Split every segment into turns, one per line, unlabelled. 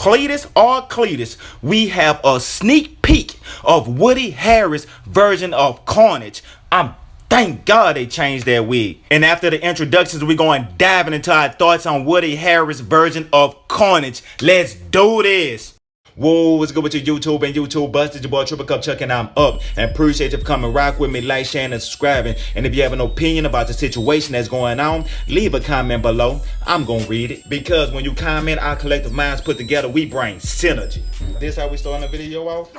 Cletus, we have a sneak peek of Woody Harris' version of Carnage. Thank God they changed that wig. And after the introductions, we're going diving into our thoughts on Woody Harris' version of Carnage. Let's do this. Whoa, what's good with your YouTube and YouTube busters? Your boy Triple Cup Chuck and I'm up. And appreciate you for coming rock with me, like, sharing, and subscribing. And if you have an opinion about the situation that's going on, leave a comment below. I'm gonna read it. Because when you comment, our collective minds put together, we bring synergy. This how we starting the video off?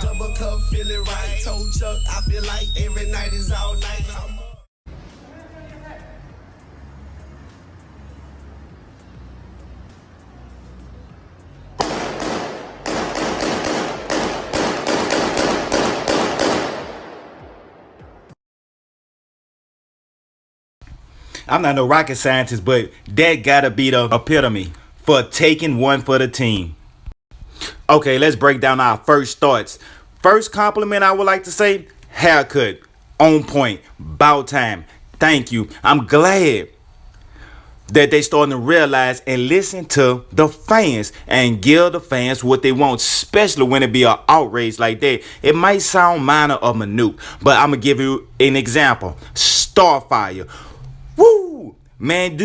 Double cup, feel it right. Told Chuck, I feel like every night is all night. I'm not no rocket scientist, but that gotta be the epitome for taking one for the team. Okay, let's break down our first thoughts. First compliment I would like to say, haircut, on point, about time. Thank you. I'm glad that they starting to realize and listen to the fans and give the fans what they want, especially when it be an outrage like that. It might sound minor or minute, but I'm gonna give you an example. Starfire. Woo! Man,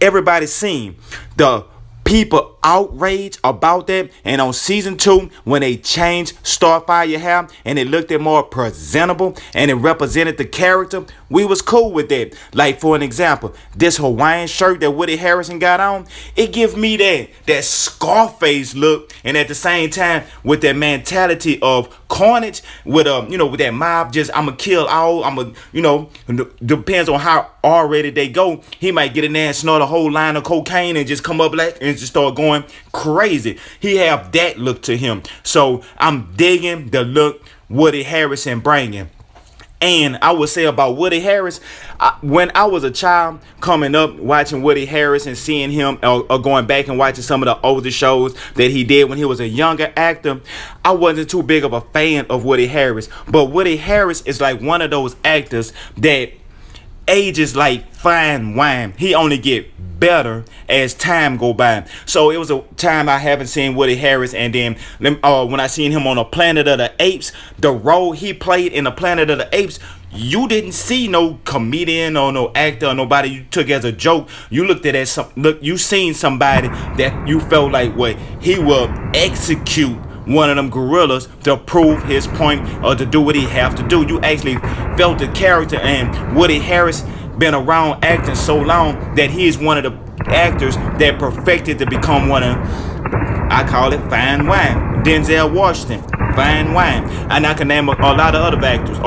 everybody seen the people outraged about that? And on season 2, when they changed Starfire hair and it looked more presentable and it represented the character, we was cool with that. Like, for an example, this Hawaiian shirt that Woody Harrelson got on, it gives me that Scarface look, and at the same time with that mentality of Carnage, with with that mob, just I'ma kill all, depends on how R-rated they go. He might get in there and snort a whole line of cocaine and just come up like and just start going crazy. He have that look to him. So I'm digging the look Woody Harrelson bringing. And I would say about Woody Harris, when I was a child coming up watching Woody Harris and seeing him or going back and watching some of the older shows that he did when he was a younger actor, I wasn't too big of a fan of Woody Harris. But Woody Harris is like one of those actors that ages like fine wine. He only get better as time go by. So it was a time I haven't seen Woody Harris, and then when I seen him on the Planet of the Apes, the role he played in the Planet of the Apes, you didn't see no comedian or no actor or nobody you took as a joke. You looked at it as you seen somebody that you felt like what he will execute one of them gorillas to prove his point or to do what he have to do. You actually felt the character, and Woody Harris been around acting so long that he is one of the actors that perfected to become one of, I call it fine wine. Denzel Washington, fine wine. And I can name a lot of other actors.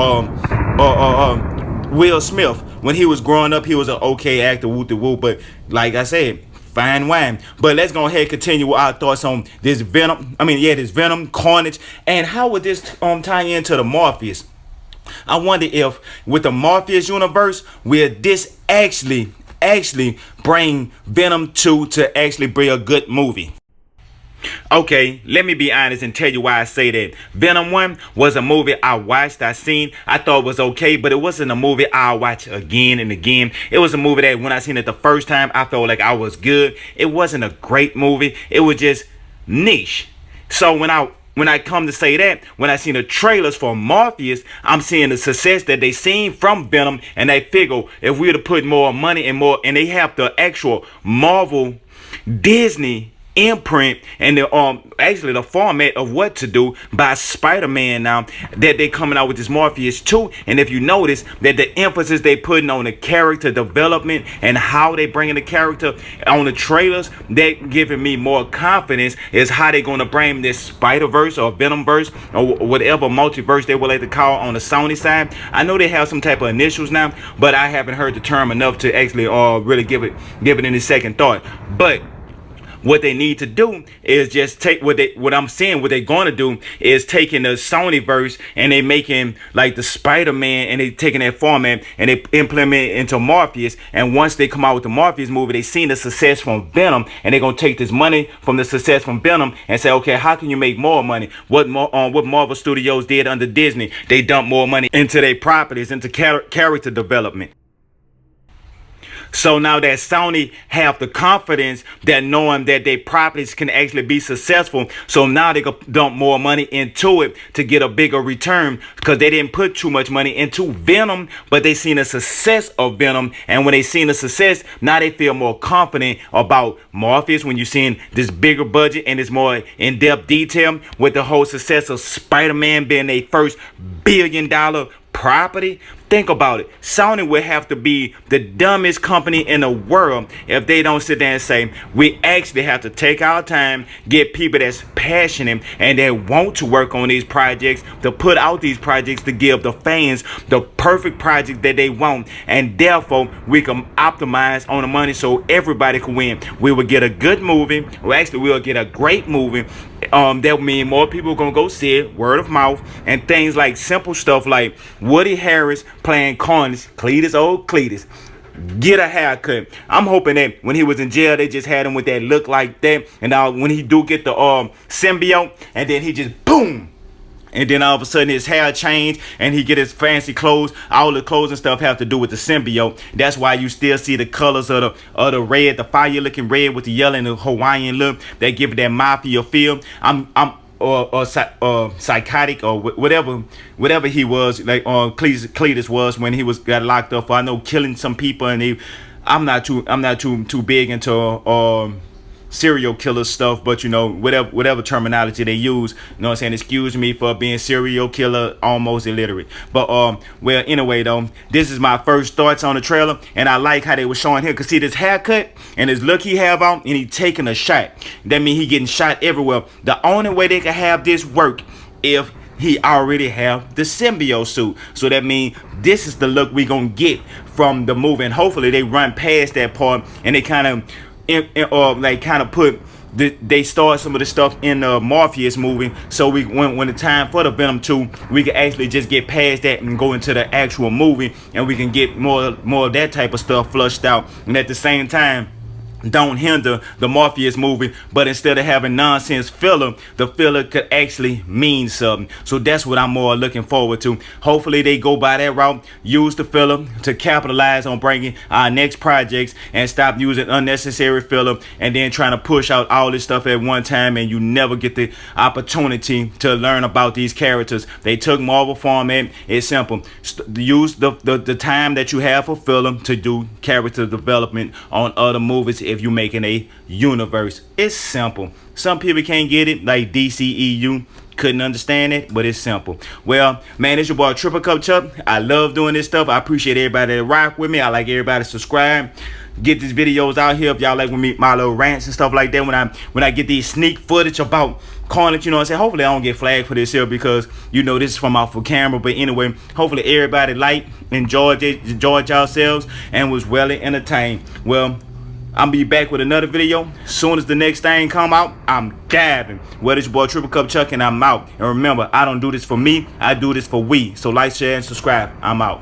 Will Smith, when he was growing up, he was an okay actor, woo-de-woo, but like I said, fine wine. But let's go ahead and continue with our thoughts on this this Venom, Carnage, and how would this tie into the Morpheus? I wonder if with the Morpheus universe, will this actually bring Venom 2 to actually be a good movie? Okay, let me be honest and tell you why I say that. Venom 1 was a movie I watched, I thought it was okay, but it wasn't a movie I'll watch again and again. It was a movie that when I seen it the first time, I felt like I was good. It wasn't a great movie. It was just niche. So when I come to say that, when I seen the trailers for Morpheus, I'm seeing the success that they seen from Venom, and they figure if we were to put more money and they have the actual Marvel, Disney imprint and the format of what to do by Spider-Man now that they coming out with this Morpheus 2. And if you notice that the emphasis they putting on the character development and how they bringing the character on the trailers, they giving me more confidence is how they gonna bring this Spider-Verse or Venom-verse or whatever multiverse they would like to call on the Sony side. I know they have some type of initials now, but I haven't heard the term enough to actually really give it any second thought. But what they need to do is just take what they're going to do is taking the Sony verse and they making like the Spider-Man, and they taking that format and they implement it into Morpheus. And once they come out with the Morpheus movie, they seen the success from Venom, and they're going to take this money from the success from Venom and say, okay, how can you make more money? What Marvel Studios did under Disney, they dumped more money into their properties, into character development. So now that Sony have the confidence that knowing that their properties can actually be successful, so now they can dump more money into it to get a bigger return, because they didn't put too much money into Venom, but they seen the success of Venom, and when they seen the success, now they feel more confident about Morpheus. When you're seeing this bigger budget and this more in-depth detail with the whole success of Spider-Man being their first billion-dollar property. Think about it. Sony would have to be the dumbest company in the world if they don't sit there and say, we actually have to take our time, get people that's passionate and that want to work on these projects, to put out these projects, to give the fans the perfect project that they want, and therefore we can optimize on the money so everybody can win. We will get a good movie, or actually we'll get a great movie. That will mean more people are gonna go see it, word of mouth, and things like simple stuff like Woody Harris playing Carnage, old Cletus, get a haircut. I'm hoping that when he was in jail, they just had him with that look like that, and now when he do get the symbiote, and then he just boom, and then all of a sudden his hair changed and he get his fancy clothes. All the clothes and stuff have to do with the symbiote. That's why you still see the colors of the red, the fire looking red with the yellow and the Hawaiian look. They give it that mafia feel. Or psychotic or whatever he was, like Cletus was when he got locked up for, I know, killing some people. And I'm not too big into serial killer stuff, but you know, whatever terminology they use, you know what I'm saying, excuse me for being serial killer almost illiterate. But well, anyway though, this is my first thoughts on the trailer, and I like how they were showing here, because see this haircut and this look he have on, and he taking a shot. That means he getting shot everywhere. The only way they can have this work if he already have the symbiote suit. So that means this is the look we gonna get from the movie, and hopefully they run past that part and they kind of put they start some of the stuff in the Morpheus movie, so we when the time for the Venom 2, we can actually just get past that and go into the actual movie, and we can get more of that type of stuff flushed out, and at the same time don't hinder the Morpheus movie. But instead of having nonsense filler, the filler could actually mean something. So that's what I'm more looking forward to. Hopefully they go by that route, use the filler to capitalize on bringing our next projects, and stop using unnecessary filler and then trying to push out all this stuff at one time, and you never get the opportunity to learn about these characters. They took Marvel format. It's simple. Use the time that you have for filler to do character development on other movies. If you're making a universe, it's simple. Some people can't get it, like DCEU couldn't understand it, but it's simple. Well, man, it's your boy Triple Cup Chuck. I love doing this stuff. I appreciate everybody that rock with me. I like everybody to subscribe, get these videos out here. If y'all like my little rants and stuff like that, when I get these sneak footage about Carnage, you know what I'm saying, hopefully I don't get flagged for this here, because you know this is from off of camera. But anyway, hopefully everybody enjoyed yourselves and was well entertained. Well, I'll be back with another video. As soon as the next thing come out, I'm dabbing. Well, it's your boy Triple Cup Chuck, and I'm out. And remember, I don't do this for me, I do this for we. So like, share, and subscribe. I'm out.